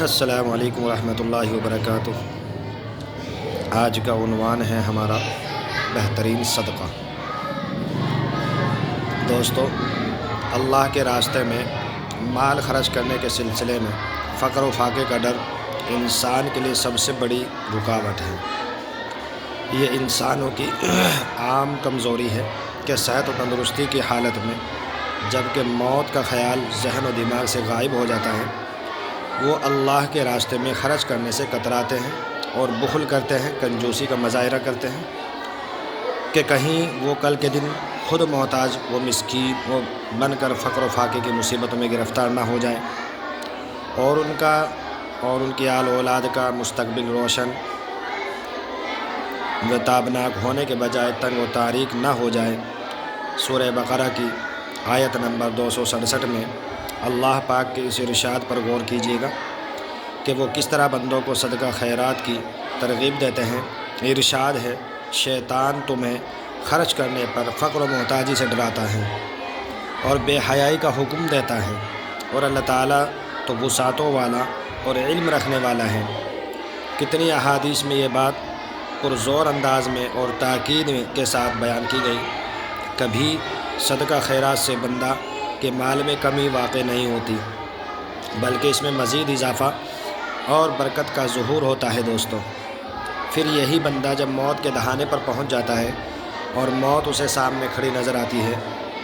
السلام علیکم ورحمۃ اللہ وبرکاتہ۔ آج کا عنوان ہے ہمارا بہترین صدقہ۔ دوستو، اللہ کے راستے میں مال خرچ کرنے کے سلسلے میں فقر و فاقے کا ڈر انسان کے لیے سب سے بڑی رکاوٹ ہے۔ یہ انسانوں کی عام کمزوری ہے کہ صحت و تندرستی کی حالت میں جب کہ موت کا خیال ذہن و دماغ سے غائب ہو جاتا ہے، وہ اللہ کے راستے میں خرچ کرنے سے کتراتے ہیں اور بخل کرتے ہیں، کنجوسی کا مظاہرہ کرتے ہیں کہ کہیں وہ کل کے دن خود محتاج و مسکین وہ بن کر فقر و فاقے کی مصیبتوں میں گرفتار نہ ہو جائیں اور ان کی آل اولاد کا مستقبل روشن و تابناک ہونے کے بجائے تنگ و تاریک نہ ہو جائے۔ سورہ بقرہ کی آیت نمبر 267 میں اللہ پاک کے اس ارشاد پر غور کیجیے گا کہ وہ کس طرح بندوں کو صدقہ خیرات کی ترغیب دیتے ہیں۔ ارشاد ہے، شیطان تمہیں خرچ کرنے پر فقر و محتاجی سے ڈراتا ہے اور بے حیائی کا حکم دیتا ہے، اور اللہ تعالیٰ تو وسعتوں والا اور علم رکھنے والا ہے۔ کتنی احادیث میں یہ بات پرزور انداز میں اور تاکید کے ساتھ بیان کی گئی۔ کبھی صدقہ خیرات سے بندہ کے مال میں کمی واقع نہیں ہوتی، بلکہ اس میں مزید اضافہ اور برکت کا ظہور ہوتا ہے۔ دوستو، پھر یہی بندہ جب موت کے دہانے پر پہنچ جاتا ہے اور موت اسے سامنے کھڑی نظر آتی ہے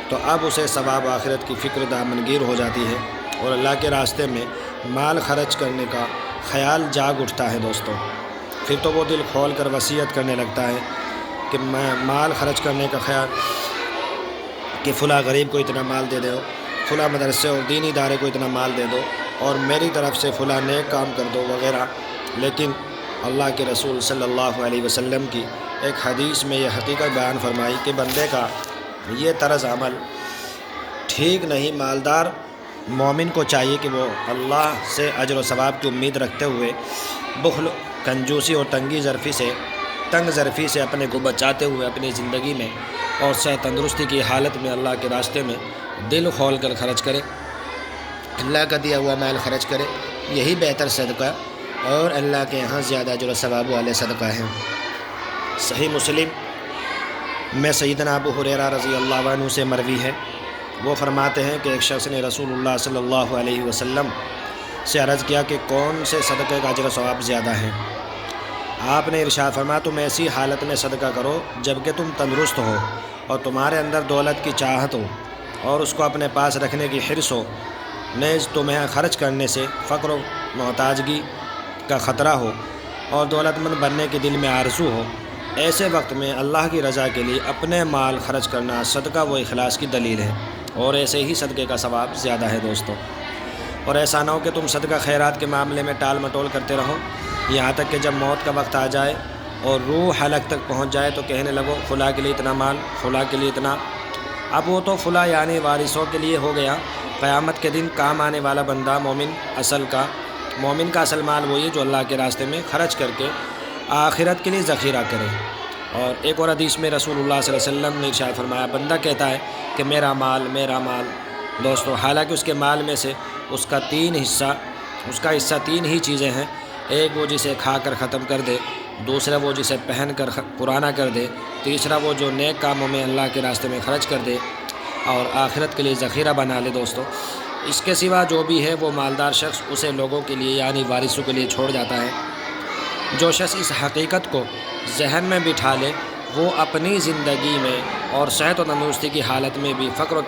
تو اب اسے ثواب آخرت کی فکر دامنگیر ہو جاتی ہے اور اللہ کے راستے میں مال خرچ کرنے کا خیال جاگ اٹھتا ہے۔ دوستو، پھر تو وہ دل کھول کر وصیت کرنے لگتا ہے کہ میں مال خرچ کرنے کا خیال کہ فلاں غریب کو اتنا مال دے دو، فلاں مدرسے اور دینی ادارے کو اتنا مال دے دو، اور میری طرف سے فلاں نیک کام کر دو وغیرہ۔ لیکن اللہ کے رسول صلی اللہ علیہ وسلم کی ایک حدیث میں یہ حقیقت بیان فرمائی کہ بندے کا یہ طرز عمل ٹھیک نہیں۔ مالدار مومن کو چاہیے کہ وہ اللہ سے اجر و ثواب کی امید رکھتے ہوئے بخل، کنجوسی اور تنگ ظرفی سے اپنے کو بچاتے ہوئے اپنی زندگی میں اور صحت تندرستی کی حالت میں اللہ کے راستے میں دل کھول کر خرچ کرے، اللہ کا دیا ہوا مال خرچ کرے۔ یہی بہتر صدقہ اور اللہ کے یہاں زیادہ اجر و ثواب والے صدقہ ہیں۔ صحیح مسلم میں سیدنا ابو ہریرہ رضی اللہ عنہ سے مروی ہے، وہ فرماتے ہیں کہ ایک شخص نے رسول اللہ صلی اللہ علیہ وسلم سے عرض کیا کہ کون سے صدقے کا اجر و ثواب زیادہ ہے؟ آپ نے ارشاد فرمایا، تم ایسی حالت میں صدقہ کرو جب کہ تم تندرست ہو اور تمہارے اندر دولت کی چاہت ہو اور اس کو اپنے پاس رکھنے کی حرص ہو، نیز تمہیں خرچ کرنے سے فقر و محتاجگی کا خطرہ ہو اور دولت مند بننے کے دل میں آرزو ہو۔ ایسے وقت میں اللہ کی رضا کے لیے اپنے مال خرچ کرنا صدقہ و اخلاص کی دلیل ہے، اور ایسے ہی صدقے کا ثواب زیادہ ہے۔ دوستو، اور ایسا نہ ہو کہ تم صدقہ خیرات کے معاملے میں ٹال مٹول کرتے رہو یہاں تک کہ جب موت کا وقت آ جائے اور روح حلق تک پہنچ جائے تو کہنے لگو فلاں کے لیے اتنا مال، فلاں کے لیے اتنا۔ اب وہ تو فلاں یعنی وارثوں کے لیے ہو گیا۔ قیامت کے دن کام آنے والا بندہ مومن کا اصل مال وہی ہے جو اللہ کے راستے میں خرچ کر کے آخرت کے لیے ذخیرہ کرے۔ اور ایک اور حدیث میں رسول اللہ صلی اللہ علیہ وسلم نے ارشاد فرمایا، بندہ کہتا ہے کہ میرا مال میرا مال۔ دوستو، حالانکہ اس کے مال میں سے اس کا حصہ تین ہی چیزیں ہیں۔ ایک وہ جسے کھا کر ختم کر دے، دوسرا وہ جسے پہن کر پرانا کر دے، تیسرا وہ جو نیک کاموں میں اللہ کے راستے میں خرچ کر دے اور آخرت کے لیے ذخیرہ بنا لے۔ دوستو، اس کے سوا جو بھی ہے وہ مالدار شخص اسے لوگوں کے لیے یعنی وارثوں کے لیے چھوڑ جاتا ہے۔ جو شخص اس حقیقت کو ذہن میں بٹھا لے وہ اپنی زندگی میں اور صحت و تندرستی کی حالت میں بھی فقر و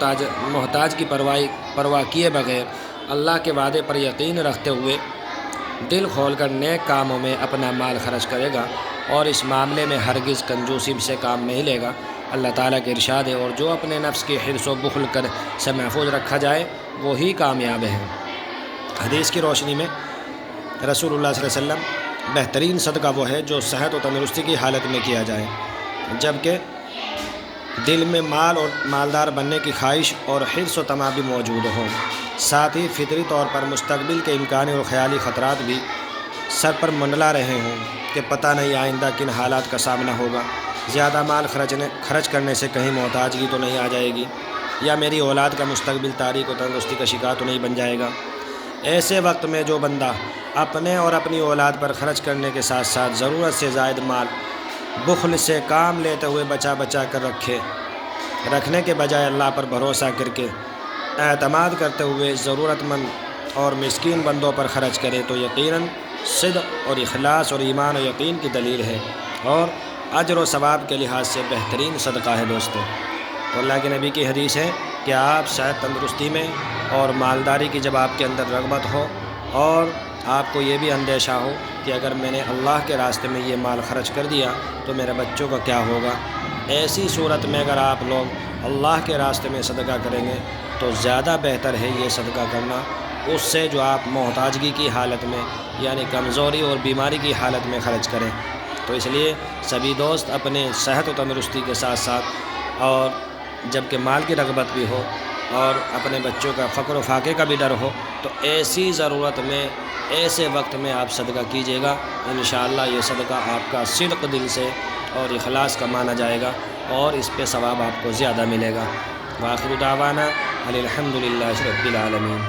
محتاج کی پرواہ کیے بغیر اللہ کے وعدے پر یقین رکھتے ہوئے دل کھول کر نیک کاموں میں اپنا مال خرچ کرے گا اور اس معاملے میں ہرگز کنجوسی سے کام نہیں لے گا۔ اللہ تعالیٰ کے ارشاد ہے، اور جو اپنے نفس کی حرص و بخل سے محفوظ رکھا جائے وہی کامیاب ہے۔ حدیث کی روشنی میں رسول اللہ صلی اللہ علیہ وسلم بہترین صدقہ وہ ہے جو صحت و تندرستی کی حالت میں کیا جائے، جبکہ دل میں مال اور مالدار بننے کی خواہش اور حرص و طمع بھی موجود ہوں، ساتھ ہی فطری طور پر مستقبل کے امکانی اور خیالی خطرات بھی سر پر منڈلا رہے ہوں کہ پتہ نہیں آئندہ کن حالات کا سامنا ہوگا۔ زیادہ مال خرچ کرنے سے کہیں محتاجگی تو نہیں آ جائے گی، یا میری اولاد کا مستقبل تاریک و تندرستی کا شکار تو نہیں بن جائے گا۔ ایسے وقت میں جو بندہ اپنے اور اپنی اولاد پر خرچ کرنے کے ساتھ ساتھ ضرورت سے زائد مال بخل سے کام لیتے ہوئے بچا بچا کر رکھنے کے بجائے اللہ پر بھروسہ کر کے اعتماد کرتے ہوئے ضرورت مند اور مسکین بندوں پر خرچ کرے تو یقیناً صدق اور اخلاص اور ایمان و یقین کی دلیل ہے اور اجر و ثواب کے لحاظ سے بہترین صدقہ ہے دوستو۔ تو اللہ کے نبی کی حدیث ہے کہ آپ صحت تندرستی میں اور مالداری کی جب آپ کے اندر رغبت ہو اور آپ کو یہ بھی اندیشہ ہو کہ اگر میں نے اللہ کے راستے میں یہ مال خرچ کر دیا تو میرے بچوں کا کیا ہوگا، ایسی صورت میں اگر آپ لوگ اللہ کے راستے میں صدقہ کریں گے تو زیادہ بہتر ہے یہ صدقہ کرنا اس سے جو آپ محتاجگی کی حالت میں یعنی کمزوری اور بیماری کی حالت میں خرچ کریں۔ تو اس لیے سبھی دوست اپنے صحت و تندرستی کے ساتھ ساتھ اور جب کہ مال کی رغبت بھی ہو اور اپنے بچوں کا فقر و فاقے کا بھی ڈر ہو تو ایسی ضرورت میں ایسے وقت میں آپ صدقہ کیجیے گا، انشاءاللہ یہ صدقہ آپ کا صدق دل سے اور اخلاص کا مانا جائے گا اور اس پہ ثواب آپ کو زیادہ ملے گا۔ وآخر دعوانا الحمدللہ رب العالمین۔